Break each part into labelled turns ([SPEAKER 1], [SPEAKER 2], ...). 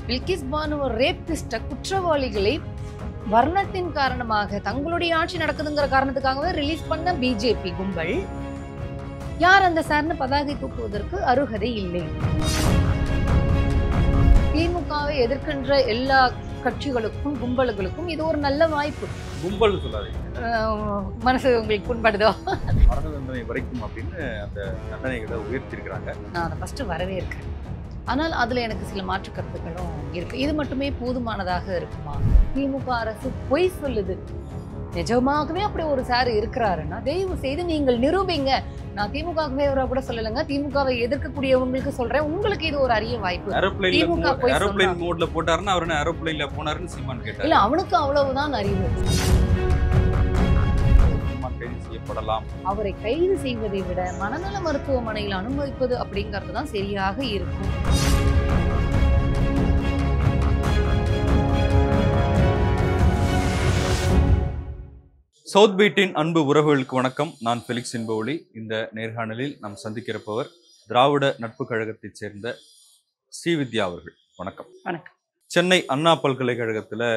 [SPEAKER 1] பில்கிஸ் பானு ஒரு ரேபிஸ்ட குற்றவாளிகளை வர்ணத்தின் காரணமாக தங்களுடைய ஆட்சி நடக்குதுங்கிற காரணத்துக்காகவே ரிலீஸ் பண்ண பிஜேபி கும்பல் யார் அந்த சார்னு பதாகை தூக்குவதற்கு அருகதை இல்லை. திமுகவை எதிர்க்கின்ற எல்லா கட்சிகளுக்கும் கும்பல்களுக்கும் இது ஒரு நல்ல வாய்ப்பு.
[SPEAKER 2] கும்பல் சொல்லாதீங்க,
[SPEAKER 1] மனசு உங்களுக்கு புண்படுதோ?
[SPEAKER 2] மரண தண்டனை வரைக்கும் அப்படின்னு அந்த தண்டனைகளை உயர்த்திருக்கிறாங்க.
[SPEAKER 1] நான் அதை ஃபர்ஸ்ட் வரவேற்கிறேன். ஆனால் அதுல எனக்கு சில மாற்று கருத்துக்களும் இருக்கு. இது மட்டுமே போதுமானதாக இருக்குமா? திமுக அரசு பொய் சொல்லுது. நிஜமாகவே அப்படி ஒரு சார் இருக்கிறாருன்னா தயவு செய்து நீங்கள் நிரூபிங்க. நான் திமுக கூட சொல்லலைங்க, திமுகவை எதிர்க்கக்கூடியவங்களுக்கு சொல்றேன். உங்களுக்கு இது ஒரு அரிய வாய்ப்பு.
[SPEAKER 2] ஏரோப்ளேன் மோட்ல போட்டாருன்னா அவர் என்ன ஏரோப்ளேன்ல போனாருன்னு சீமான் கேட்டார்.
[SPEAKER 1] இல்ல, அவனுக்கு அவ்வளவுதான் அறிவு.
[SPEAKER 2] கைது செய்யப்படலாம்.
[SPEAKER 1] அவரை கைது செய்வதை விட மனநல மருத்துவமனையில் அனுமதிப்பது அப்படிங்கிறது தான் சரியாக இருக்கும்.
[SPEAKER 2] சவுத் பீட்டின் அன்பு உறவுகளுக்கு வணக்கம். நான் ஃபெலிக்ஸ் என்பவொலி. இந்த நேர்காணலில் நாம் சந்திக்கிறப்பவர் திராவிட நட்பு கழகத்தைச் சேர்ந்த ஸ்ரீவித்யா அவர்கள். வணக்கம்.
[SPEAKER 1] வணக்கம்.
[SPEAKER 2] சென்னை அண்ணா பல்கலைக்கழகத்தில்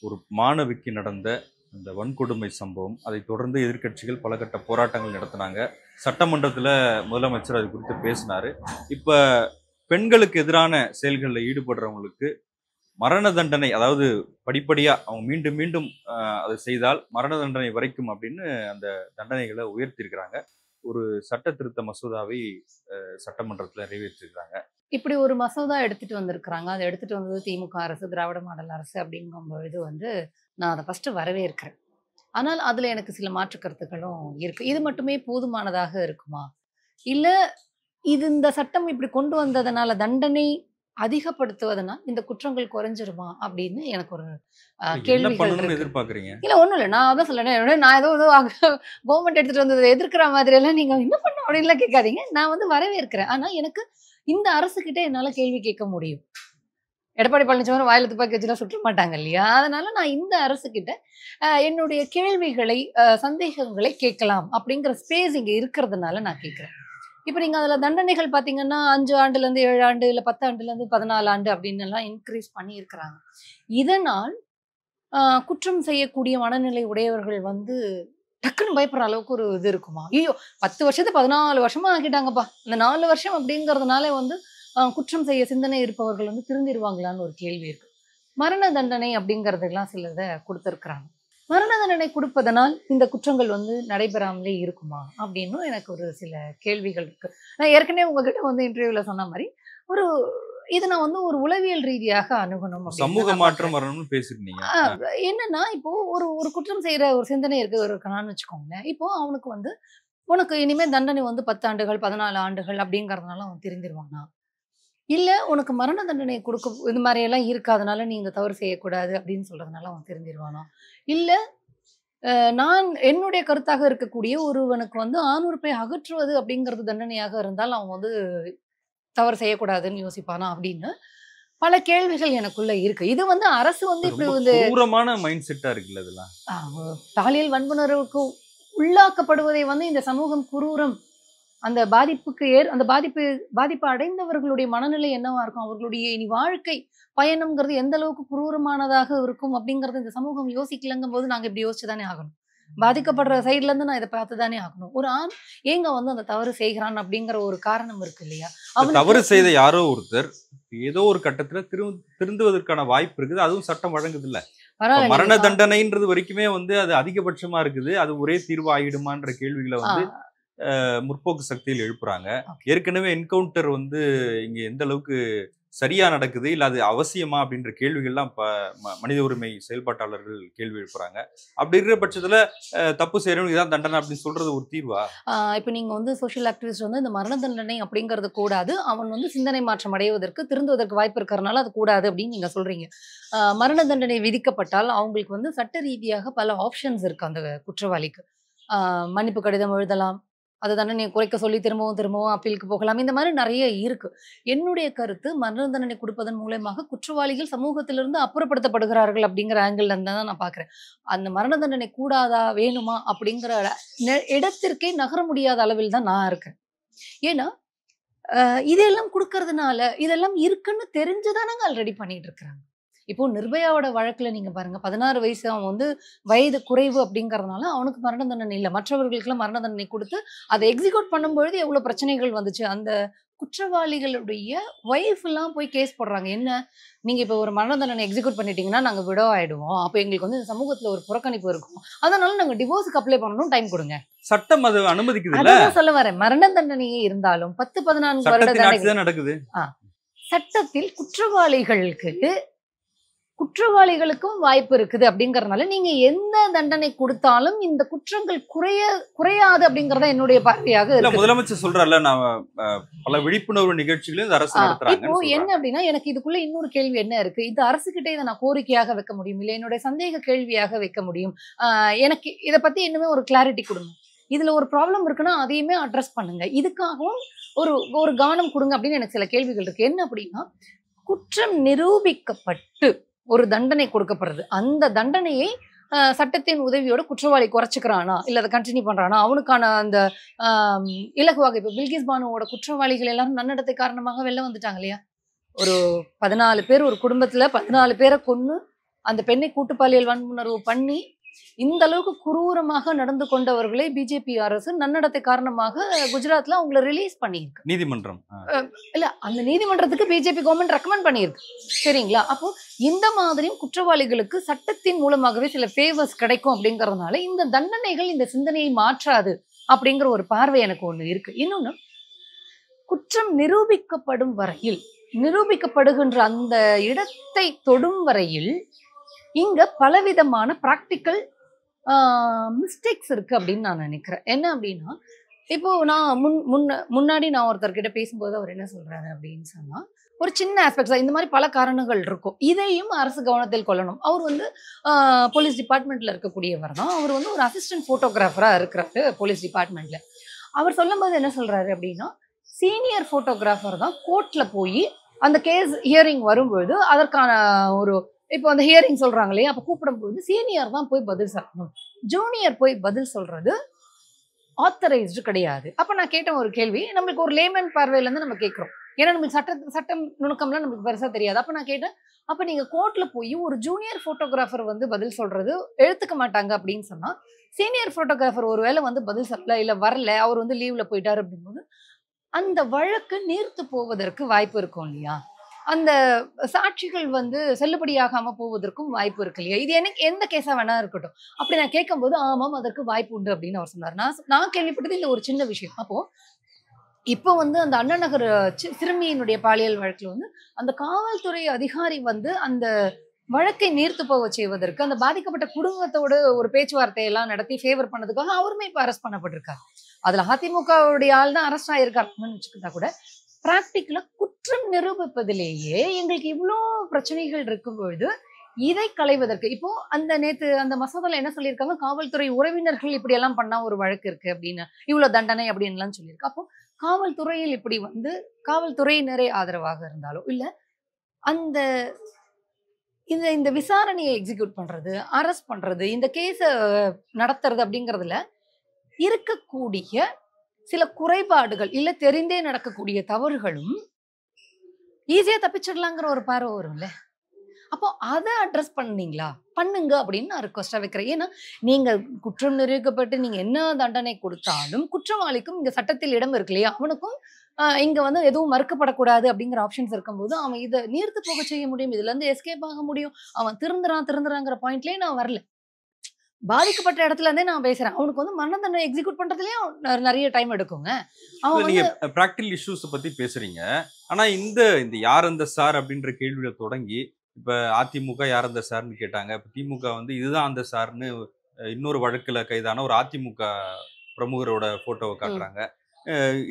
[SPEAKER 2] ஒரு மாணவிக்கு நடந்த இந்த வன்கொடுமை சம்பவம், அதை தொடர்ந்து எதிர்க்கட்சிகள் பல கட்ட போராட்டங்கள் நடத்தினாங்க. சட்டமன்றத்தில் முதலமைச்சர் அது குறித்து பேசினார். இப்போ பெண்களுக்கு எதிரான செயல்களில் ஈடுபடுறவங்களுக்கு மரண தண்டனை, அதாவது படிப்படியாக அவங்க மீண்டும் மீண்டும் அதை செய்தால் மரண தண்டனை வரைக்கும் அப்படின்னு அந்த தண்டனைகளை உயர்த்தியிருக்கிறாங்க. ஒரு சட்ட திருத்த மசோதாவை சட்டமன்றத்தில் நிறைவேற்றிருக்கிறாங்க.
[SPEAKER 1] இப்படி ஒரு மசோதா எடுத்துட்டு வந்திருக்கிறாங்க. அதை எடுத்துட்டு வந்தது திமுக அரசு, திராவிட மாடல் அரசு அப்படிங்கும்பொழுது நான் அதை ஃபர்ஸ்ட் வரவேற்கிறேன். ஆனால் அதுல எனக்கு சில மாற்று கருத்துக்களும் இருக்கு. இது மட்டுமே போதுமானதாக இருக்குமா? இல்ல இது இந்த சட்டம் இப்படி கொண்டு வந்ததுனால தண்டனை அதிகப்படுத்துவதனால் இந்த குற்றங்கள் குறைஞ்சிருமா அப்படின்னு எனக்கு ஒரு கேள்வி
[SPEAKER 2] எதிர்பார்க்குறீங்க.
[SPEAKER 1] இல்ல, ஒண்ணும் இல்லை, நான் அதான் சொல்றேன். நான் ஏதோ கவர்மெண்ட் எடுத்துட்டு வந்ததை எதிர்க்கிற மாதிரி எல்லாம் நீங்க என்ன பண்ண அப்படின்லாம் கேட்காதீங்க. நான் வரவேற்கிறேன். ஆனா எனக்கு இந்த அரசு கிட்ட என்னால கேள்வி கேட்க முடியும். எடப்பாடி பழனிசாமி வாயில துப்பாக்கி வச்சுலாம் சுற்ற மாட்டாங்க இல்லையா? அதனால நான் இந்த அரசு கிட்ட என்னுடைய கேள்விகளை சந்தேகங்களை கேட்கலாம் அப்படிங்கிற ஸ்பேஸ் இங்க இருக்கிறதுனால நான் கேட்கிறேன். இப்ப நீங்க அதுல தண்டனைகள் பாத்தீங்கன்னா 5 ஆண்டுல இருந்து 7 ஆண்டு, இல்ல 10 ஆண்டுல இருந்து 14 ஆண்டு அப்படின்னு எல்லாம் இன்க்ரீஸ் பண்ணி இருக்கிறாங்க. இதனால் குற்றம் செய்யக்கூடிய மனநிலை உடையவர்கள் டக்குன்னு பயப்படுற அளவுக்கு ஒரு இது இருக்குமா? ஐயோ 10 வருஷத்தை 14 வருஷமா ஆக்கிட்டாங்கப்பா, இந்த 4 வருஷம் அப்படிங்கறதுனால குற்றம் செய்ய சிந்தனை இருப்பவர்கள் திருந்திடுவாங்களான்னு ஒரு கேள்வி இருக்கு. மரண தண்டனை அப்படிங்கறதெல்லாம் சிலதை கொடுத்திருக்கிறாங்க. மரண தண்டனை கொடுப்பதனால் இந்த குற்றங்கள் நடைபெறாமலே இருக்குமா அப்படின்னு எனக்கு ஒரு சில கேள்விகள் இருக்கு. நான் ஏற்கனவே உங்ககிட்ட இன்டர்வியூல சொன்ன மாதிரி இதை நான் ஒரு உளவியல் ரீதியாக அணுகணும்.
[SPEAKER 2] சமூக மாற்றம் வரணும்னு பேசிருந்தீங்க.
[SPEAKER 1] என்னன்னா இப்போ ஒரு குற்றம் செய்யற ஒரு சிந்தனை இருக்கான்னு வச்சுக்கோங்களேன். இப்போ அவனுக்கு உனக்கு இனிமே தண்டனை 10 ஆண்டுகள் 14 ஆண்டுகள் அப்படிங்கறதுனால அவன் திருந்திருவானா? இல்ல உனக்கு மரண தண்டனை கொடுக்க இது மாதிரி எல்லாம் இருக்காதனால நீ இந்த தவறு செய்யக்கூடாது அப்படின்னு சொல்றதுனால அவன் திருந்திருவானா? இல்ல நான் என்னுடைய கருத்தாக இருக்கக்கூடிய ஒருவனுக்கு ஆணுறுப்பை அகற்றுவது அப்படிங்கிறது தண்டனையாக இருந்தால் அவன் தவறு செய்யக்கூடாதுன்னு யோசிப்பானா அப்படின்னு பல கேள்விகள் எனக்குள்ள இருக்கு. இது அரசு இப்படி
[SPEAKER 2] தூரமான மைண்ட் செட்டா இருக்குல்ல. இதெல்லாம்
[SPEAKER 1] பாலியல் வன்புணர்வுக்கு உள்ளாக்கப்படுவதை இந்த சமூகம் குரூரம், அந்த பாதிப்புக்கு அந்த பாதிப்பு அடைந்தவர்களுடைய மனநிலை என்னவா இருக்கும், அவர்களுடைய இனி வாழ்க்கை பயணம்ங்கிறது எந்த அளவுக்கு குரூரமானதாக இருக்கும் அப்படிங்கறது இந்த சமூகம் யோசிக்கலங்கும் போது நாங்க இப்படி யோசிச்சுதானே ஆகணும். பாதிக்கப்படுற சைட்ல இருந்து நான் இதை பார்த்துதானே ஆகணும். ஒரு ஆண் ஏங்க அந்த தவறு செய்கிறான் அப்படிங்கிற ஒரு காரணம் இருக்கு இல்லையா?
[SPEAKER 2] அவன் தவறு செய்த யாரோ ஒருத்தர் ஏதோ ஒரு கட்டத்துல திருந்துவதற்கான வாய்ப்பு இருக்குது. அதுவும் சட்டம் வழங்குது இல்ல. மரண தண்டனைன்றது வரைக்குமே அது அதிகபட்சமா இருக்குது. அது ஒரே தீர்வு ஆகிடுமான்ற கேள்விகளை முற்போக்கு சக்தியில் எழுப்புறாங்க. ஏற்கனவே என்கவுண்டர் இங்க எந்த அளவுக்கு சரியா நடக்குது, இல்ல அது அவசியமா அப்படின்ற கேள்விகள்லாம் மனித உரிமை செயல்பாட்டாளர்கள் கேள்வி எழுப்புறாங்க. அப்படி இருக்கிற பட்சத்துல தப்பு செய்யறவங்க இதான் தண்டனை அப்படின்னு சொல்றது ஒரு தீர்வா?
[SPEAKER 1] இப்ப நீங்க சோஷியல் ஆக்டிவிஸ்ட் இந்த மரண தண்டனை அப்படிங்கிறது கூடாது, அவன் சிந்தனை மாற்றம் அடைவதற்கு திருந்துவதற்கு வாய்ப்பு இருக்கிறதுனால அது கூடாது அப்படின்னு நீங்க சொல்றீங்க. மரண தண்டனை விதிக்கப்பட்டால் அவங்களுக்கு சட்ட ரீதியாக பல ஆப்ஷன்ஸ் இருக்கு. அந்த குற்றவாளிக்கு மன்னிப்பு கடிதம் எழுதலாம், அதை தண்டனை குறைக்க சொல்லி திரும்பவும் அப்பீலுக்கு போகலாம். இந்த மாதிரி நிறைய இருக்கு. என்னுடைய கருத்து, மரண தண்டனை கொடுப்பதன் மூலமாக குற்றவாளிகள் சமூகத்திலிருந்து அப்புறப்படுத்தப்படுகிறார்கள் அப்படிங்கிற ஆங்கிள் தான் நான் பாக்குறேன். அந்த மரண தண்டனை கூடாதா வேணுமா அப்படிங்கிற இடத்திற்கே நகர முடியாத அளவில் தான் நான் இருக்கேன். ஏன்னா இதெல்லாம் குடுக்கறதுனால, இதெல்லாம் இருக்குன்னு தெரிஞ்சுதானங்க ஆல்ரெடி பண்ணிட்டு இருக்கிறாங்க. இப்போ நிர்பயாவோட வழக்குல நீங்க பாருங்க. 16 வயசு அவன் வந்து வயது குறைவு அப்படிங்கிறதுனால, அவனுக்கு மரண தண்டனை இல்ல. மற்றவர்களுக்கெல்லாம் மரண தண்டனை குடுத்து, அத எக்ஸிக்யூட் பண்ணும்பொழுது எவ்ளோ பிரச்சனைகள் வந்துச்சு. அந்த குற்றவாளிகளுடைய ஒய்ஃப்லாம் போய் கேஸ் போடுறாங்க. என்ன? நீங்க இப்ப ஒரு மரண தண்டனை எக்ஸிக்யூட் பண்ணிட்டீங்கன்னா, நாங்க விடோ ஆயிடுவோம். அப்ப எங்களுக்கு வந்து இந்த சமூகத்துல ஒரு புறக்கணிப்பு இருக்கும். அதனால நாங்க டிவோர்ஸ்க்கு அப்ளை பண்ணணும். டைம் குடுங்க.
[SPEAKER 2] சட்டம் அது அனுமதிக்குது இல்ல?
[SPEAKER 1] அததான் சொல்ல வரேன். மரண தண்டனையே இருந்தாலும் 10, 14 வருட
[SPEAKER 2] சட்டத்தின் ஆட்சி
[SPEAKER 1] தண்டனை.
[SPEAKER 2] தான் நடக்குது.
[SPEAKER 1] சட்டத்தில் குற்றவாளிகளுக்கும் வாய்ப்பு இருக்குது அப்படிங்கறதுனால, நீங்க எந்த தண்டனை குடுத்தாலும் இந்த குற்றங்கள் குறையாது அப்படிங்கறத என்னுடைய பார்வையாக
[SPEAKER 2] இல்ல
[SPEAKER 1] இருக்கு.
[SPEAKER 2] முதலமைச்சர் சொல்றாருல்ல, நாம பல விழிப்புணர்வு நிகழ்ச்சிகளையும் இந்த அரசு
[SPEAKER 1] இப்போ
[SPEAKER 2] நடத்துறாங்கன்னு
[SPEAKER 1] என்ன அப்படின்னா, எனக்கு இதுக்குள்ள இன்னொரு கேள்வி என்ன இருக்கு? இந்த அரசுகிட்ட இதை நான் கோரிக்கையாக வைக்க முடியும். இல்ல என்னுடைய சந்தேக கேள்வியாக வைக்க முடியும். எனக்கு இத பத்தி இன்னுமே ஒரு கிளாரிட்டி கொடுங்க. இதுல ஒரு ப்ராப்ளம் இருக்குன்னா அதையுமே அட்ரஸ் பண்ணுங்க. இதுக்காகவும் ஒரு கவனம் கொடுங்க அப்படின்னு எனக்கு சில கேள்விகள் இருக்கு. என்ன அப்படின்னா, குற்றம் நிரூபிக்கப்பட்டு ஒரு தண்டனை கொடுக்கப்படுறது. அந்த தண்டனையை சட்டத்தின் உதவியோட குற்றவாளி குறைச்சுக்கிறானா, இல்ல அதை கண்டினியூ பண்றானா, அவனுக்கான அந்த இலகுவாக இப்ப பில்கிஸ் பானுவோட குற்றவாளிகள் எல்லாரும் நன்னடத்தை காரணமாக வெளில வந்துட்டாங்க இல்லையா? ஒரு 14 பேர் ஒரு குடும்பத்துல 14 பேரை கொன்னு அந்த பெண்ணை கூட்டு பாலியல் வன்புணர்வு பண்ணி இந்த அளவுக்கு குரூரமாக நடந்து கொண்டவர்களை பிஜேபி அரசு நன்னடத்தை காரணமாக குஜராத்ல அவங்கள ரிலீஸ் பண்ணியிருக்கு.
[SPEAKER 2] நீதிமன்றம்.
[SPEAKER 1] இல்ல அந்த நீதிமன்றத்துக்கு பிஜேபி கவர்மெண்ட் ரெக்கமெண்ட் பண்ணியிருக்கு. சரிங்களா? அப்போ இந்த மாதிரியும் குற்றவாளிகளுக்கு சட்டத்தின் மூலமாகவே சில ஃபேவர்ஸ் கிடைக்கும் அப்படிங்கறதுனால இந்த தண்டனைகள் இந்த சிந்தனையை மாற்றாது அப்படிங்கிற ஒரு பார்வை எனக்கு ஒண்ணு இருக்கு. இன்னொன்னு, குற்றம் நிரூபிக்கப்படுகின்ற அந்த இடத்தை தொடும் வரையில் இங்க பலவிதமான பிராக்டிக்கல் மிஸ்டேக்ஸ் இருக்கு அப்படின்னு நான் நினைக்கிறேன். என்ன அப்படின்னா, இப்போ நான் முன்னாடி நான் ஒருத்தர்கிட்ட பேசும்போது அவர் என்ன சொல்றாரு அப்படின்னு சொன்னா, ஒரு சின்ன ஆஸ்பெக்ட்ஸ் இந்த மாதிரி பல காரணங்கள் இருக்கும். இதையும் அரசு கவனத்தில் கொள்ளணும். அவர் வந்து போலீஸ் டிபார்ட்மெண்ட்ல இருக்கக்கூடியவர் தான். அவர் வந்து ஒரு அசிஸ்டன்ட் போட்டோகிராஃபரா இருக்கிறாரு போலீஸ் டிபார்ட்மெண்ட்ல. அவர் சொல்லும்போது என்ன சொல்றாரு அப்படின்னா, சீனியர் போட்டோகிராஃபர் தான் கோர்ட்ல போய் அந்த கேஸ் ஹியரிங் வரும்பொழுது அதற்கான ஒரு இப்போ அந்த ஹியரிங் சொல்றாங்க இல்லையா, அப்ப கூப்பிடும்போது சீனியர் தான் போய் பதில் சொல்லணும். ஜூனியர் போய் பதில் சொல்றது ஆத்தரைஸ்டு கிடையாது. அப்ப நான் கேட்ட ஒரு கேள்வி, நம்மளுக்கு ஒரு லேமன் பார்வையில இருந்து நம்ம கேட்கிறோம். ஏன்னா நமக்கு சட்டம் நுணுக்கம்லாம் நமக்கு பெருசா தெரியாது. அப்ப நான் கேட்டேன், அப்ப நீங்க கோர்ட்ல போய் ஒரு ஜூனியர் போட்டோகிராஃபர் வந்து பதில் சொல்றது எடுத்துக்க மாட்டாங்க அப்படின்னு சொன்னா, சீனியர் போட்டோகிராஃபர் ஒருவேளை வந்து பதில் சொல்லல, இல்ல வரல, அவர் வந்து லீவ்ல போயிட்டாரு அப்படிங்கும்போது அந்த வழக்கு நீர்த்து போவதற்கு வாய்ப்பு இருக்கும் இல்லையா? அந்த சாட்சிகள் வந்து செல்லுபடியாகாம போவதற்கும் வாய்ப்பு இருக்கு இல்லையா? இது எனக்கு எந்த கேஸா வேணா இருக்கட்டும். அப்படி நான் கேட்கும்போது ஆமாம் அதற்கு வாய்ப்பு உண்டு அப்படின்னு அவர் சொன்னார். நான் கேள்விப்பட்டது இந்த ஒரு சின்ன விஷயம். அப்போ இப்போ வந்து அந்த அண்ணா நகர் சிறுமியினுடைய பாலியல் வழக்குல வந்து அந்த காவல்துறை அதிகாரி வந்து அந்த வழக்கை நீர்த்து போக செய்வதற்கு அந்த பாதிக்கப்பட்ட குடும்பத்தோட ஒரு பேச்சுவார்த்தை எல்லாம் நடத்தி ஃபேவர் பண்ணதுக்காக அவருமே இப்ப அரெஸ்ட் பண்ணப்பட்டிருக்காரு. அதுல அதிமுகவுடைய ஆள் தான் அரெஸ்ட் ஆயிருக்காருன்னு வச்சுக்கிட்டா கூட, பிராக்டிக்கலா குற்றம் நிரூபிப்பதிலேயே எங்களுக்கு இவ்வளோ பிரச்சனைகள் இருக்கும் பொழுது இதை களைவதற்கு இப்போ நேத்து அந்த மசோதால என்ன சொல்லியிருக்காங்க, காவல்துறை உறவினர்கள் இப்படி எல்லாம் பண்ணா ஒரு வழக்கு இருக்கு அப்படின்னு, இவ்வளவு தண்டனை அப்படின்னு எல்லாம் சொல்லியிருக்கு. அப்போ காவல்துறையில் இப்படி வந்து காவல்துறையினரே ஆதரவாக இருந்தாலும் இல்ல அந்த இந்த விசாரணையை எக்ஸிக்யூட் பண்றது, அரெஸ்ட் பண்றது, இந்த கேஸ நடத்துறது அப்படிங்கறதுல இருக்கக்கூடிய சில குறைபாடுகள் இல்ல தெரிந்தே நடக்கக்கூடிய தவறுகளும் ஈஸியா தப்பிச்சிடலாங்கிற ஒரு பார்வை வரும்ல. அப்போ அதை அட்ரஸ் பண்ணீங்களா, பண்ணுங்க அப்படின்னு நான் ரிக்வஸ்டா வைக்கிறேன். ஏன்னா நீங்க குற்றம் நிரூபிக்கப்பட்டு நீங்க என்ன தண்டனை கொடுத்தாலும் குற்றவாளிக்கும் இங்க சட்டத்தில் இடம் இருக்கு இல்லையா, அவனுக்கும் இங்க வந்து எதுவும் மறுக்கப்படக்கூடாது அப்படிங்கிற ஆப்ஷன்ஸ் இருக்கும்போது அவன் இதை நீர்த்து போக செய்ய முடியும், இதுல இருந்து எஸ்கேப் ஆக முடியும். அவன் திருந்துறாங்கிற பாயிண்ட்லயே நான் வரல. பாதிக்கப்பட்ட இடத்துல இருந்தே நான் பேசுறேன். அவனுக்கு வந்து மரண தண்டனை எக்ஸிக்யூட் பண்றதுலயும் நிறைய டைம் எடுக்குங்க. அவன்
[SPEAKER 2] நீங்க பிராக்டிகல் இஷ்யூஸ் பத்தி பேசுறீங்க. ஆனா இந்த யார் அந்த சார் அப்படின்ற கேள்வியில தொடங்கி இப்ப அதிமுக யார் அந்த சார்னு கேட்டாங்க. இப்ப திமுக வந்து இதுதான் அந்த சார்னு இன்னொரு வழக்குல கைதான ஒரு அதிமுக பிரமுகரோட போட்டோவை காட்டுறாங்க.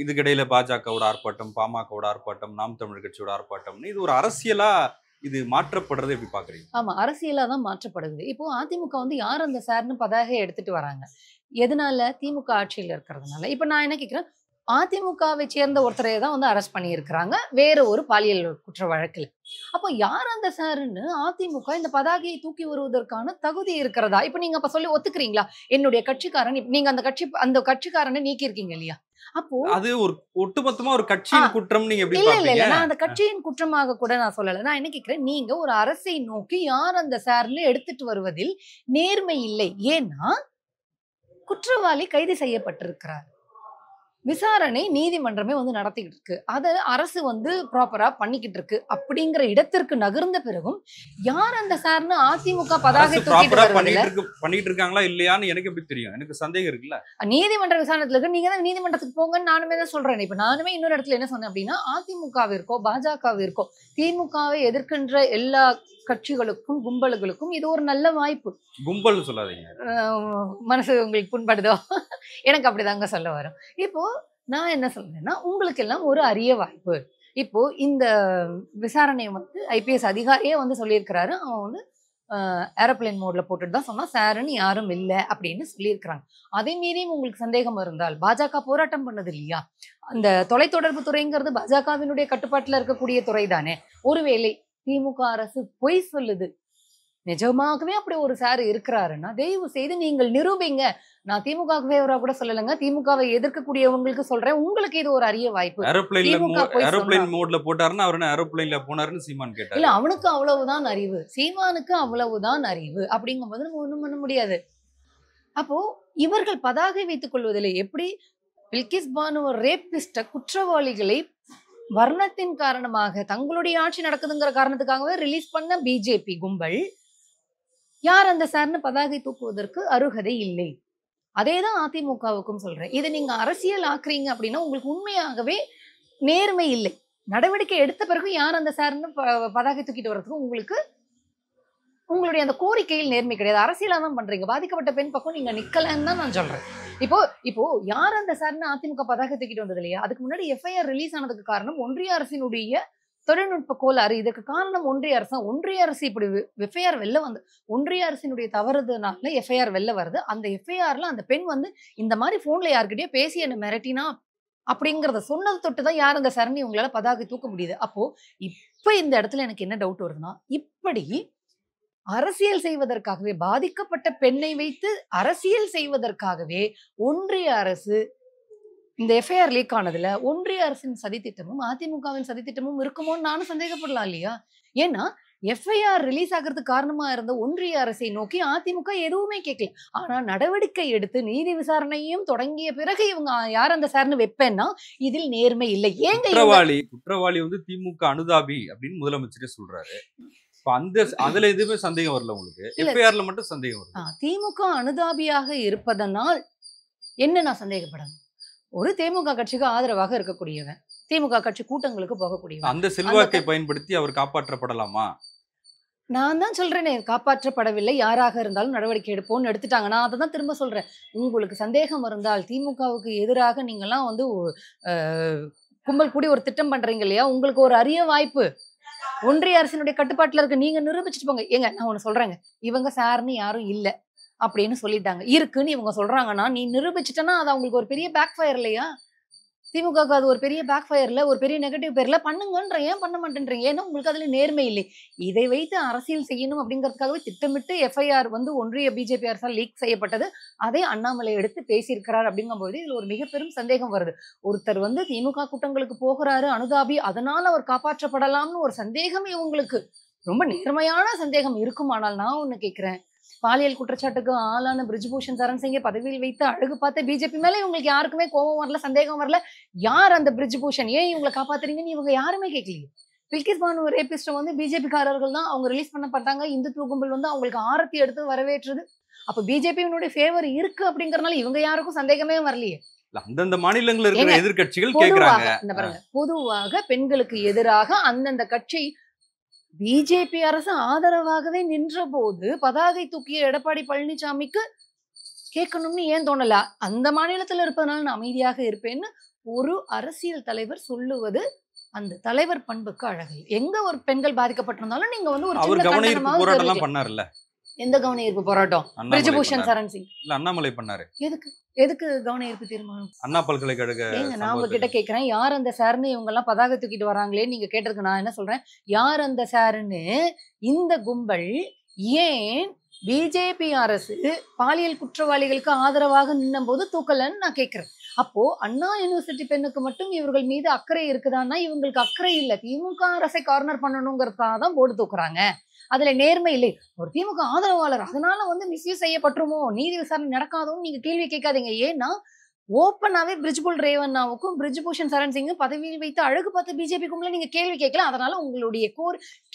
[SPEAKER 2] இதுக்கிடையில பாஜகவோட ஆர்ப்பாட்டம், பாமகவோட ஆர்ப்பாட்டம், நாம் தமிழர் கட்சியோட ஆர்ப்பாட்டம்னு இது ஒரு அரசியலா இது மாற்றப்படுறது எப்படி பாக்குறீங்க?
[SPEAKER 1] ஆமா, அரசியலா தான் மாற்றப்படுது. இப்போ அதிமுக வந்து யார் அந்த சார்னு பதாகை எடுத்துட்டு வராங்க. எதனால? திமுக ஆட்சியில இருக்கிறதுனால. இப்ப நான் என்ன கேட்கிறேன், அதிமுகவை சேர்ந்த ஒருத்தரை தான் வந்து அரெஸ்ட் பண்ணியிருக்கிறாங்க வேற ஒரு பாலியல் குற்ற வழக்குல. அப்போ யார் அந்த சாருன்னு அதிமுக இந்த பதாகையை தூக்கி வருவதற்கான தகுதி இருக்கிறதா? இப்ப நீங்க அப்ப சொல்லி ஒத்துக்கிறீங்களா? என்னுடைய கட்சிக்காரன் நீங்க அந்த கட்சிக்காரனை நீக்கி இருக்கீங்க இல்லையா? அப்போ
[SPEAKER 2] அது ஒரு ஒட்டுமொத்தமா ஒரு கட்சியின் குற்றம் நீங்க எப்படி
[SPEAKER 1] இல்ல இல்ல
[SPEAKER 2] பாப்பீங்க?
[SPEAKER 1] இல்ல நான் அந்த கட்சியின் குற்றமாக கூட நான் சொல்லல. நான் என்ன கேட்கிறேன், நீங்க ஒரு அரசை நோக்கி யார் அந்த சார்னு எடுத்துட்டு வருவதில் நேர்மை இல்லை. ஏன்னா குற்றவாளி கைது செய்யப்பட்டிருக்கிறார். விசாரணை நீதிமன்றமே வந்து நடத்திக்கிட்டு இருக்கு. அத அரசு வந்து ப்ராப்பரா பண்ணிக்கிட்டு இருக்கு. அப்படிங்கிற இடத்திற்கு நகர்ந்த பிறகும் யார் அந்த சார்னு அதிமுக பதாகை
[SPEAKER 2] அரசு
[SPEAKER 1] தூக்கிட்டு
[SPEAKER 2] ப்ராப்பரா
[SPEAKER 1] வருவதில்ல.
[SPEAKER 2] பண்ணிட்டு இருக்காங்களா இல்லையான்னு எனக்கு எப்படி தெரியும்? எனக்கு சந்தேகம் இருக்குல்ல.
[SPEAKER 1] நீதிமன்ற விசாரணத்துல இருக்கு. நீங்க தான் நீதிமன்றத்துக்கு போங்கன்னு நானுமே தான் சொல்றேன். இப்ப நானுமே இன்னொரு இடத்துல என்ன சொன்னேன் அப்படின்னா, அதிமுகவிற்கோ பாஜகவிற்கோ திமுகவை எதிர்க்கின்ற எல்லா கட்சிகளுக்கும் கும்பல்களுக்கும் இது ஒரு நல்ல வாய்ப்பு.
[SPEAKER 2] கும்பல்னு சொல்லாதீங்க.
[SPEAKER 1] மனசு உங்களுக்கு புண்படுதோ? எனக்கு அப்படிதாங்க சொல்ல வரும். இப்போ நான் என்ன சொல்றேன்னா, உங்களுக்கு எல்லாம் ஒரு அரிய வாய்ப்பு. இப்போ இந்த விசாரணையை வந்து ஐபிஎஸ் அதிகாரியே வந்து சொல்லியிருக்கிறாரு. அவன் வந்து ஏரோப்ளேன் மோட்ல போட்டுட்டு தான் சொன்னா, சாருன்னு யாரும் இல்ல அப்படின்னு சொல்லியிருக்கிறாங்க. அதை மீறியும் உங்களுக்கு சந்தேகம் இருந்தால், பாஜக போராட்டம் பண்ணது இல்லையா? அந்த தொலைத்தொடர்பு துறைங்கிறது பாஜகவினுடைய கட்டுப்பாட்டுல இருக்கக்கூடிய துறை தானே. ஒருவேளை திமுக அரசு பொய் சொல்லுது, நிஜமாகவே அப்படி ஒரு சார் இருக்கிறாருன்னா தயவு செய்து நீங்கள் நிரூபிங்க. நான் திமுக ஃபேவரா கூட சொல்லலைங்க, திமுகவை எதிர்க்கக்கூடியவங்களுக்கு சொல்றேன். உங்களுக்கு இது ஒரு அரிய வாய்ப்பு. திமுக போய் சொன்னா
[SPEAKER 2] ஏரோப்ளேன் மோட்ல போட்டாருன்னா அவர் என்ன ஏரோப்ளேன்ல போனாருன்னு சீமான் கேட்டாரு.
[SPEAKER 1] இல்ல, அவனுக்கு அவ்வளவுதான் அறிவு, சீமானுக்கு அவ்வளவுதான் அறிவு. அப்படிங்கும்போது நம்ம ஒண்ணும் பண்ண முடியாது. அப்போ இவர்கள் பதாகை வைத்துக் கொள்வதில்லை. எப்படி பில்கிஸ் பானு ரேபிஸ்ட குற்றவாளிகளை வர்ணத்தின் காரணமாக தங்களுடைய ஆட்சி நடக்குதுங்கிற காரணத்துக்காகவே ரிலீஸ் பண்ண பிஜேபி கும்பல் யார் அந்த சார்னு பதாகை தூக்குவதற்கு அருகதை இல்லை. அதேதான் அதிமுகவுக்கும் சொல்றேன். இதை நீங்க அரசியல் ஆக்குறீங்க அப்படின்னா உங்களுக்கு உண்மையாகவே நேர்மை இல்லை. நடவடிக்கை எடுத்த பிறகு யார் அந்த சார்னு பதாகை தூக்கிட்டு வர்றதுக்கு உங்களுக்கு உங்களுடைய அந்த கோரிக்கையில் நேர்மை கிடையாது. அரசியலா தான் பண்றீங்க. பாதிக்கப்பட்ட பெண் பக்கம் நீங்க நிக்கலன்னு தான் நான் சொல்றேன். இப்போ யார் அந்த சார்னு அதிமுக பதாகை தூக்கிட்டு வந்தது இல்லையா? அதுக்கு முன்னாடி எஃப்ஐஆர் ரிலீஸ் ஆனதுக்கு காரணம் ஒன்றிய அரசினுடைய தொழில்நுட்ப கோளாறு. இதற்கு காரணம் ஒன்றிய அரசு. ஒன்றிய அரசு இப்படி எஃப்ஐஆர் வெளில வந்து ஒன்றிய அரசினுடைய தவறுதனால எஃப்ஐஆர் வெளில வருது. அந்த எஃப்ஐஆர்ல அந்த பெண் வந்து இந்த மாதிரி போன்ல யார்கிட்டயோ பேசி என்ன மிரட்டினா அப்படிங்கறத சொன்னது தொட்டு தான் யார் அந்த சரணி உங்களால பதாகை தூக்க முடியுது. அப்போ இப்ப இந்த இடத்துல எனக்கு என்ன டவுட் வருதுன்னா, இப்படி அரசியல் செய்வதற்காகவே பாதிக்கப்பட்ட பெண்ணை வைத்து அரசியல் செய்வதற்காகவே ஒன்றிய அரசு இந்த எஃப்ஐஆர் லீக் ஆனதுல ஒன்றிய அரசின் சதித்திட்டமும் அதிமுகவின் சதித்திட்டமும் இருக்குமோன்னு நானும் சந்தேகப்படலாம் இல்லையா? ஏன்னா எஃப்ஐஆர் ரிலீஸ் ஆகிறதுக்கு காரணமா இருந்த ஒன்றிய அரசை நோக்கி அதிமுக எதுவுமே கேட்கல. ஆனா நடவடிக்கை எடுத்து நீதி விசாரணையும் தொடங்கிய பிறகு இவங்க யார் அந்த சார்னு வைப்பேன்னா இதில் நேர்மை இல்லை. ஏங்க
[SPEAKER 2] குற்றவாளி வந்து திமுக அனுதாபி அப்படின்னு முதலமைச்சரே சொல்றாரு. அதுல எதுவுமே சந்தேகம் வரல உங்களுக்கு? எஃப்ஐஆர்ல மட்டும் சந்தேகம் வருது.
[SPEAKER 1] திமுக அனுதாபியாக இருப்பதனால் என்ன நான் சந்தேகப்படணும்? ஒரு திமுக கட்சிக்கு ஆதரவாக இருக்கக்கூடியவன், திமுக கட்சி கூட்டங்களுக்கு போகக்கூடியவன்,
[SPEAKER 2] அந்த செல்வாக்கை பயன்படுத்தி அவர் காப்பாற்றப்படலாமா?
[SPEAKER 1] நான் தான் சொல்றேனே, காப்பாற்றப்படவில்லை. யாராக இருந்தாலும் நடவடிக்கை எடுப்போம்னு எடுத்துட்டாங்க. நான் அதை தான் திரும்ப சொல்றேன். உங்களுக்கு சந்தேகம் இருந்தால் திமுகவுக்கு எதிராக நீங்கெல்லாம் வந்து கும்பல் கூடி ஒரு திட்டம் பண்றீங்க இல்லையா? உங்களுக்கு ஒரு அரிய வாய்ப்பு. ஒன்றிய அரசினுடைய கட்டுப்பாட்டுல இருக்க நீங்க நிரூபிச்சுட்டு போங்க. ஏங்க நான் ஒண்ணு சொல்றேங்க, இவங்க சார்னு யாரும் இல்ல அப்படின்னு சொல்லிட்டாங்க. இருக்குன்னு இவங்க சொல்றாங்கன்னா நீ நிரூபிச்சுட்டனா அது அவங்களுக்கு ஒரு பெரிய பேக் ஃபயர் இல்லையா? திமுகவுக்கு அது ஒரு பெரிய பேக் ஃபயர்ல ஒரு பெரிய நெகட்டிவ் பேர்ல பண்ணுங்கன்ற. ஏன் பண்ண மாட்டேன்றீங்க? ஏன்னா உங்களுக்கு அதுல நேர்மை இல்லை. இதை வைத்து அரசியல் செய்யணும் அப்படிங்கிறதுக்காகவே திட்டமிட்டு எஃப்ஐஆர் வந்து ஒன்றிய பிஜேபி அரசால் லீக் செய்யப்பட்டது. அதை அண்ணாமலை எடுத்து பேசியிருக்கிறார். அப்படிங்கும்போது இதுல ஒரு மிக பெரும் சந்தேகம் வருது. ஒருத்தர் வந்து திமுக கூட்டங்களுக்கு போகிறாரு அனுதாபி, அதனால அவர் காப்பாற்றப்படலாம்னு ஒரு சந்தேகம் இவங்களுக்கு ரொம்ப நேர்மையான சந்தேகம் இருக்குமானால் நான் ஒண்ணு கேட்கிறேன், பாலியல் குற்றச்சாட்டுக்கு ஆளான பிரிஜ்பூஷன் சரண் சிங்கை பதவியில் வைத்து அழகு பார்த்த பிஜேபி மேல இவங்களுக்கு யாருக்குமே கோபம் வரல, சந்தேகம் வரல. யார் அந்த பிரிஜ்பூஷன், ஏன் இவங்களை காப்பாத்துறீங்கன்னு இவங்க யாருமே கேட்கலையே. பில்கிஸ் பானு ரேபிஸ்ட் வந்து பிஜேபி காரர்கள் தான் அவங்க ரிலீஸ் பண்ணப்பட்டாங்க. இந்துத்துவ கும்பல் வந்து அவங்களுக்கு ஆரத்தி எடுத்து வரவேற்றது. அப்ப பிஜேபியினுடைய ஃபேவர் இருக்கு அப்படிங்கறதுனால இவங்க யாருக்கும் சந்தேகமே வரலையே.
[SPEAKER 2] அந்தந்த மாநிலங்கள்ல இருக்கிற எதிர்க்கட்சிகள் கேக்குறாங்க.
[SPEAKER 1] இந்த பாருங்க, பொதுவாக பெண்களுக்கு எதிராக அந்தந்த கட்சி பிஜேபி அரசு ஆதரவாகவே நின்ற போது பதாகை தூக்கிய எடப்பாடி பழனிசாமிக்கு கேட்கணும்னு ஏன் தோணல? அந்த மாநிலத்துல இருப்பதனால நான் அமைதியாக இருப்பேன்னு ஒரு அரசியல் தலைவர் சொல்லுவது அந்த தலைவர் பண்புக்கு அழகு. எங்க ஒரு பெண்கள் பாதிக்கப்பட்டிருந்தாலும் நீங்க வந்து ஒரு
[SPEAKER 2] போராட்டம் பண்ணார்ல.
[SPEAKER 1] எந்த கவன ஈர்ப்பு போராட்டம்?
[SPEAKER 2] அண்ணாமலை
[SPEAKER 1] பிரிஜ்பூஷன்
[SPEAKER 2] பண்ணாரு.
[SPEAKER 1] சரண் சிங்.
[SPEAKER 2] இல்ல அண்ணாமலை பண்ணாரு.
[SPEAKER 1] எதுக்கு எதுக்கு கவன ஈர்ப்பு தீர்மானம்?
[SPEAKER 2] அண்ணா பல்கலைக்கழக
[SPEAKER 1] ஏங்க நான் உங்ககிட்ட கேக்குறேன், யார் அந்த சார்னு இவங்க எல்லாம் பதாகை தூக்கிட்டு வராங்களே நீங்க கேட்டிருக்கு. நான் என்ன சொல்றேன், யார் அந்த சாருன்னு இந்த கும்பல் ஏன் பிஜேபி அரசு பாலியல் குற்றவாளிகளுக்கு ஆதரவாக நின்ன போது தூக்கலன்னு நான் கேட்கிறேன். அப்போ அண்ணா யூனிவர்சிட்டி பெண்ணுக்கு மட்டும் இவர்கள் மீது அக்கறை இருக்குதான்னா இவங்களுக்கு அக்கறை இல்லை, திமுக அரசை கார்னர் பண்ணணுங்கிறதுக்காக தான் போர்டு தூக்குறாங்க. அதுல நேர்மை இல்லை. ஒரு திமுக ஆதரவாளர் அதனால வந்து மிஸ்யூஸ் செய்யப்பட்டுருமோ, நீதி விசாரணை நடக்காதோன்னு நீங்க கேள்வி கேட்காதீங்க. ஏன்னா ஓப்பனாவே பிரிஜ்புல் ரேவண்ணாவுக்கும் பிரிஜ்பூஷன் சரண் சிங்கும் பதவியில் வைத்து அழகு பார்த்து பிஜேபி கும்பல நீங்க கேள்வி கேட்கல. அதனால உங்களுடைய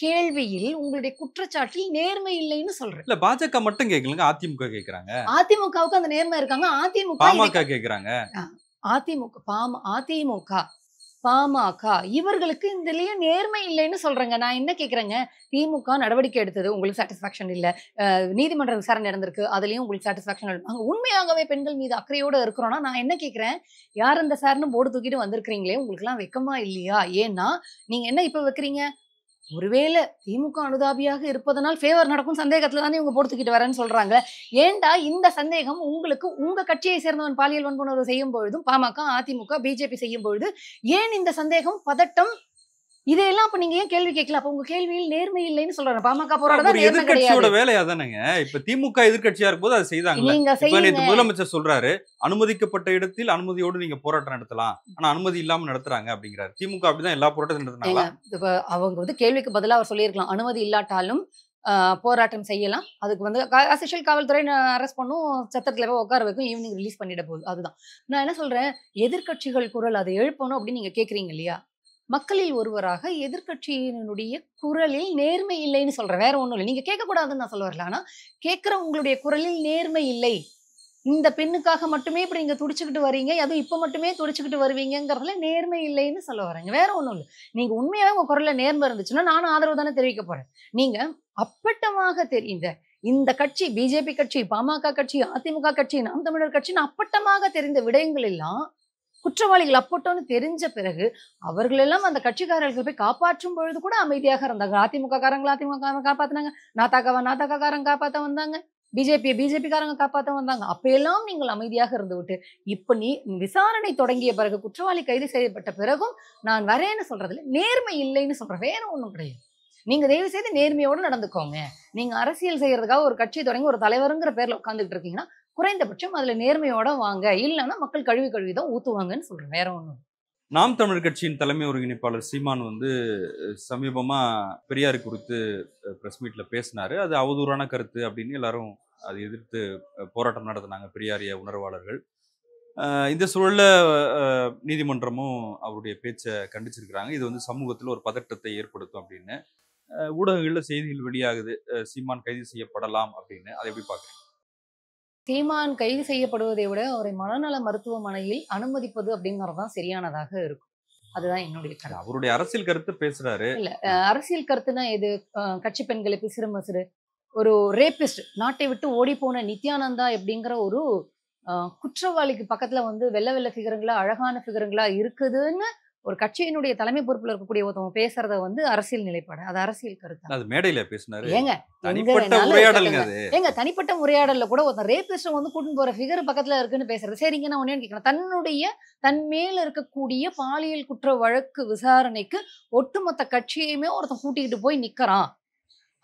[SPEAKER 1] கேள்வியில் உங்களுடைய குற்றச்சாட்டில் நேர்மை இல்லைன்னு சொல்றேன்.
[SPEAKER 2] இல்ல பாஜக மட்டும் கேட்கலங்க, அதிமுக கேக்குறாங்க,
[SPEAKER 1] அதிமுகவுக்கு அந்த நேர்மை இருக்காங்க.
[SPEAKER 2] பாமக கேக்குறாங்க.
[SPEAKER 1] அதிமுக பாமக இவர்களுக்கு இதுலயே நேர்மை இல்லைன்னு சொல்றேங்க. நான் என்ன கேக்குறேங்க, திமுக நடவடிக்கை எடுத்தது உங்களுக்கு சாட்டிஸ்பாக்சன் இல்ல, நீதிமன்ற விசாரணை நடந்திருக்கு, அதுலயும் உங்களுக்கு சாட்டிஸ்பாக்சன் இல்லை. நாங்க உண்மையாகவே பெண்கள் மீது அக்கறையோட இருக்கிறோம்னா நான் என்ன கேக்குறேன், யார் அந்த சார்னு போர்டு தூக்கிட்டு வந்திருக்கிறீங்களே உங்களுக்கு எல்லாம் வெக்கமா இல்லையா? ஏன்னா நீங்க என்ன இப்ப வைக்கிறீங்க, ஒருவேளை திமுக அனுதாபியாக இருப்பதனால் ஃபேவர் நடக்கும் சந்தேகத்துல தானே இவங்க போட்டு தூக்கிட்டு வரேன்னு சொல்றாங்க. ஏண்டா இந்த சந்தேகம் உங்களுக்கு உங்க கட்சியை சேர்ந்தவன் பாலியல் வன்புணர்வு செய்யும் பொழுதும் பாமக, அதிமுக, பிஜேபி செய்யும் பொழுது ஏன் இந்த சந்தேகம், பதட்டம், இதையெல்லாம் அப்ப நீங்க ஏன் கேள்வி கேட்கல? அப்ப உங்க கேள்வியில் நேர்மை இல்லைன்னு சொல்றாங்க. பாமக போராட்டம்
[SPEAKER 2] ஒரு எதிர்க்கட்சியோட வேலையா தானேங்க. இப்ப திமுக எதிர்க்கட்சியா இருக்கும்போது அதை செய்தாங்க.
[SPEAKER 1] நீங்க செய்யுங்க.
[SPEAKER 2] முதலமைச்சர் சொல்றாரு, அனுமதிக்கப்பட்ட இடத்தில் அனுமதியோடு நீங்க போராட்டம் நடத்தலாம், ஆனா அனுமதி இல்லாம நடத்துறாங்க அப்படிங்கிறாரு. திமுக அப்படிதான் எல்லா போராட்டத்தையும் நடத்தினாங்களா?
[SPEAKER 1] இப்ப அவங்க வந்து கேள்விக்கு பதிலா அவர் சொல்லியிருக்கலாம், அனுமதி இல்லாட்டாலும் போராட்டம் செய்யலாம், அதுக்கு வந்து அசிஷியல் காவல்துறை அரெஸ்ட் பண்ணும், சத்தத்துல போய் உட்கார வைக்கும், ஈவினிங் ரிலீஸ் பண்ணிட போகுது. அதுதான் நான் என்ன சொல்றேன், எதிர்க்கட்சிகள் குரல் அதை எழுப்பணும் அப்படின்னு நீங்க கேக்குறீங்க இல்லையா? மக்களில் ஒருவராக எதிர்க்கட்சியினுடைய குரலில் நேர்மை இல்லைன்னு சொல்றேன், வேற ஒண்ணும் இல்லை. நீங்க கேட்கக்கூடாதுன்னு நான் சொல்ல வரல, ஆனா கேட்கிற உங்களுடைய குரலில் நேர்மை இல்லை. இந்த பெண்ணுக்காக மட்டுமே இப்படி நீங்க துடிச்சுக்கிட்டு வரீங்க, அதுவும் இப்ப மட்டுமே துடிச்சுக்கிட்டு வருவீங்கிறதுல நேர்மை இல்லைன்னு சொல்ல வரேங்க, வேற ஒண்ணும் இல்லை. நீங்க உண்மையாவே உங்க குரல்ல நேர்மை இருந்துச்சுன்னா நானும் ஆதரவு தானே தெரிவிக்க போறேன். நீங்க அப்பட்டமாக தெரிந்த இந்த கட்சி, பிஜேபி கட்சி, பாமக கட்சி, அதிமுக கட்சி, நாம் தமிழர் கட்சின்னு அப்பட்டமாக தெரிந்த விடயங்கள் எல்லாம் குற்றவாளிகள் அப்பட்டோன்னு தெரிஞ்ச பிறகு அவர்கள் எல்லாம் அந்த கட்சிக்காரர்கள் போய் காப்பாற்றும் பொழுது கூட அமைதியாக இருந்தாங்க. அதிமுக காரங்களை அதிமுக காப்பாத்தினாங்க, நாத்தாக்காரங்க காப்பாத்த வந்தாங்க, பிஜேபி காரங்க காப்பாத்த வந்தாங்க. அப்ப எல்லாம் நீங்கள் அமைதியாக இருந்து விட்டு இப்ப நீ விசாரணை தொடங்கிய பிறகு குற்றவாளி கைது செய்யப்பட்ட பிறகும் நான் வரேன்னு சொல்றதுல நேர்மை இல்லைன்னு சொல்றேன், வேற ஒண்ணும் கிடையாது. நீங்க தயவு செய்து நேர்மையோடு நடந்துக்கோங்க. நீங்க அரசியல் செய்யறதுக்காக ஒரு கட்சி தொடங்கி ஒரு தலைவருங்கிற பேர்ல உட்காந்துட்டு இருக்கீங்கன்னா குறைந்தபட்சம் அதுல நேர்மையோட வாங்க, இல்லைன்னா மக்கள் கழுவி தான் ஊத்துவாங்கன்னு சொல்றேன், வேற ஒண்ணும்.
[SPEAKER 2] நாம் தமிழர் கட்சியின் தலைமை ஒருங்கிணைப்பாளர் சீமான் வந்து சமீபமா பெரியார் குறித்து பிரஸ் மீட்ல பேசினாரு. அது அவதூறான கருத்து அப்படின்னு எல்லாரும் அதை எதிர்த்து போராட்டம் நடத்தினாங்க பெரியாரிய உணர்வாளர்கள். இந்த சூழல்ல நீதிமன்றமும் அவருடைய பேச்சை கண்டிச்சிருக்கிறாங்க. இது வந்து சமூகத்தில் ஒரு பதட்டத்தை ஏற்படுத்தும் அப்படின்னு ஊடகங்கள்ல செய்திகள் வெளியாகுது, சீமான் கைது செய்யப்படலாம் அப்படின்னு. அதை எப்படி பாக்குறீங்க?
[SPEAKER 1] சீமான் கைது செய்யப்படுவதை விட அவரை மனநல மருத்துவமனையில் அனுமதிப்பது அப்படிங்கறதுதான் சரியானதாக இருக்கும். அதுதான் என்னுடைய கருத்து.
[SPEAKER 2] அவருடைய அரசியல் கருத்து பேசுறாரு.
[SPEAKER 1] இல்ல, அரசியல் கருத்துனா எது? கட்சி பெண்களுக்கு சிறுமசிறு ஒரு ரேபிஸ்ட், நாட்டை விட்டு ஓடி போன நித்யானந்தா அப்படிங்கிற ஒரு குற்றவாளிக்கு பக்கத்துல வந்து வெள்ள ஃபிகருங்களா, அழகான ஃபிகருங்களா இருக்குதுன்னு ஒரு கட்சியினுடைய தலைமை பொறுப்புல இருக்கக்கூடிய ஒருத்தவங்க பேசுறத வந்து அரசியல் நிலைப்பாடு, அது அரசியல் கருத்து.
[SPEAKER 2] அது மேடையில பேசினாரு.
[SPEAKER 1] ஏங்க தனிப்பட்ட உரையாடல்ல கூட ஒருத்தன் ரேபிஸ்ட் வந்து கூட்டிட்டு போற ஃபிகர் பக்கத்துல இருக்குன்னு பேசுறது சரிங்க. நான் ஒண்ணு கேட்கிறேன், தன் மேல இருக்கக்கூடிய பாலியல் குற்ற வழக்கு விசாரணைக்கு ஒட்டுமொத்த கட்சியுமே ஒருத்தன் கூட்டிக்கிட்டு போய் நிக்கிறான்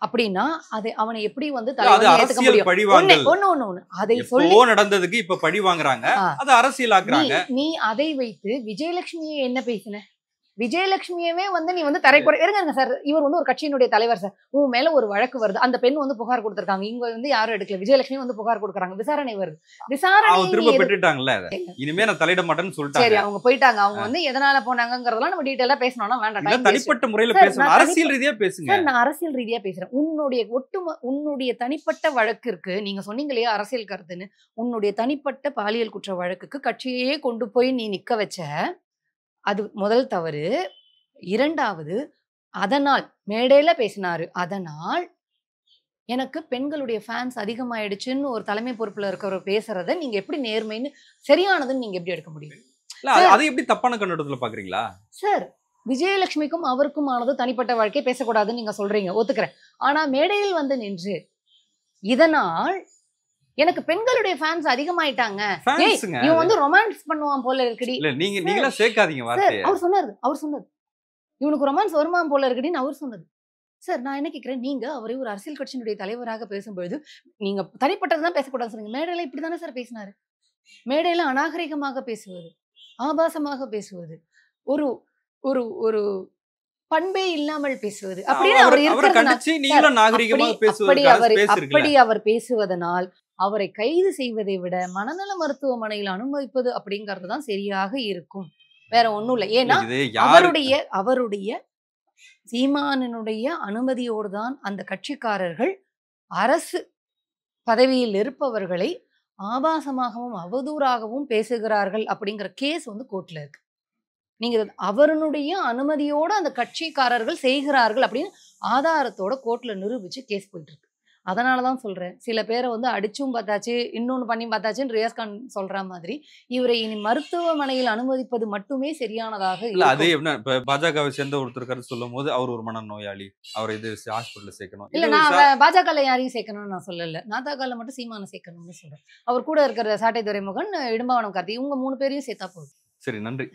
[SPEAKER 1] அப்படின்னா அது அவனை எப்படி வந்து அதை சொல்லி
[SPEAKER 2] நடந்ததுக்கு இப்ப பழி வாங்குறாங்க, அது அரசியல் ஆக்குறாங்க.
[SPEAKER 1] நீ அதை வைத்து விஜயலட்சுமியை என்ன பேசின? விஜயலட்சுமியவே வந்து நீ வந்து தரைக்குறை இருங்க சார், இவர் வந்து ஒரு கட்சியினுடைய தலைவர் சார், உன் மேல ஒரு வழக்கு வருது, அந்த பெண் வந்து புகார் கொடுத்திருக்காங்க, இங்க வந்து யாரும் எடுக்கல, விஜயலட்சுமி வந்து புகார் கொடுக்குறாங்க, விசாரணை வருது, விசாரணை
[SPEAKER 2] திரும்ப பெற்றுட்டாங்கல்ல, இனிமே நான் தலையிட மாட்டேன்னு சொல்லிட்டாங்க.
[SPEAKER 1] சரி, அவங்க போயிட்டாங்க, அவங்க வந்து எதனால போனாங்கிறதெல்லாம் நம்ம டீடைலா பேசணும்னா வேண்டாம்,
[SPEAKER 2] தனிப்பட்ட முறையில பேசணும், அரசியல் ரீதியா பேசுங்க.
[SPEAKER 1] நான் அரசியல் ரீதியா பேசுறேன். உன்னுடைய தனிப்பட்ட வழக்கிற்கு நீங்க சொன்னீங்க இல்லையா அரசியல் கருத்துன்னு, உன்னுடைய தனிப்பட்ட பாலியல் குற்ற வழக்குக்கு கட்சியே கொண்டு போய் நீ நிக்க வச்ச, அது முதல் தவறு. இரண்டாவது, அதனால் மேடையில பேசினாரு, அதனால் எனக்கு பெண்களுடைய ஃபேன்ஸ் அதிகமாயிடுச்சுன்னு ஒரு தலைமை பொறுப்புல இருக்கிறவர் பேசுறத நீங்க எப்படி நேர்மைன்னு சரியானதுன்னு நீங்க எப்படி எடுக்க முடியும்?
[SPEAKER 2] அதை எப்படி தப்பான கண்ணோட்டத்துல பாக்குறீங்களா
[SPEAKER 1] சார்? விஜயலட்சுமிக்கும் அவருக்கும் ஆனது தனிப்பட்ட வாழ்க்கை, பேசக்கூடாதுன்னு நீங்க சொல்றீங்க, ஒத்துக்கிறேன். ஆனா மேடையில் வந்து நின்று இதனால் எனக்கு பெண்களுடைய ஃபேன்ஸ் அதிகமாயிட்டாங்க. ஏய்
[SPEAKER 2] ஃபேன்ஸுங்க
[SPEAKER 1] இவன் வந்து ரொமான்ஸ் பண்ணுவான் போல இருக்குடி.
[SPEAKER 2] இல்ல நீங்களா சேர்க்காதீங்க
[SPEAKER 1] சார்
[SPEAKER 2] வார்த்தையை.
[SPEAKER 1] அவர் சொன்னது இவனுக்கு ரொமான்ஸ் வருமா போல இருக்குடின்னு அவர் சொன்னது. சார் நான் என்ன கேட்கிறேன், நீங்க அவரை ஒரு அரசியல் கட்சியினுடைய தலைவராக பேசும்பொழுது நீங்க தனிப்பட்டதுதான் பேசக்கூடாது சொன்னீங்க. மேடையில இப்படிதானே சார் பேசினாரு. மேடையில அநாகரிகமாக பேசுவது, ஆபாசமாக பேசுவது, ஒரு ஒரு ஒரு பண்பே இல்லாமல் பேசுவது அப்படின்னு அவர்
[SPEAKER 2] அவரை
[SPEAKER 1] இருக்கிறதுனால
[SPEAKER 2] கண்டிச்சு நீங்களும் நாகரிகமாக
[SPEAKER 1] அப்படி அவர் பேசுவதனால் அவரை கைது செய்வதை விட மனநல மருத்துவமனையில் அனுமதிப்பது அப்படிங்கிறது தான் சரியாக இருக்கும். வேற ஒண்ணும் இல்லை. ஏன்னா அவருடைய சீமானினுடைய அனுமதியோடு தான் அந்த கட்சிக்காரர்கள் அரசு பதவியில் இருப்பவர்களை ஆபாசமாகவும் அவதூறாகவும் பேசுகிறார்கள் அப்படிங்கிற கேஸ் வந்து கோர்ட்ல இருக்கு. நீங்க அவருடைய அனுமதியோட அந்த கட்சிக்காரர்கள் செய்கிறார்கள் அப்படின்னு ஆதாரத்தோட கோர்ட்ல நிரூபிச்சு கேஸ் போயிட்டு இருக்கு. அதனாலதான் சொல்றேன், சில பேரை வந்து அடிச்சும் பார்த்தாச்சு, இன்னொன்னு பண்ணி பார்த்தாச்சுன்னு ரியாஸ்கான் சொல்ற மாதிரி இவரை இனி மருத்துவமனையில் அனுமதிப்பது மட்டுமே சரியானதாக
[SPEAKER 2] இல்ல. அது என்ன இப்ப பாஜகவை சேர்ந்த ஒருத்தர் கருத்து சொல்லும் போது அவர் ஒரு மனநோயாளி, அவரை இது ஹாஸ்பிட்டல்ல சேர்க்கணும்.
[SPEAKER 1] இல்ல நான் பாஜக யாரையும் சேர்க்கணும்னு நான் சொல்லல. நாதாகால மட்டும் சீமான சேர்க்கணும்னு சொல்றேன். அவர் கூட இருக்கிற சாட்டை துரைமுகன், இடும்பாவனம் கார்த்தி, இவங்க 3 பேரையும் சேர்த்தா போதும்.
[SPEAKER 2] சரி, நன்றி.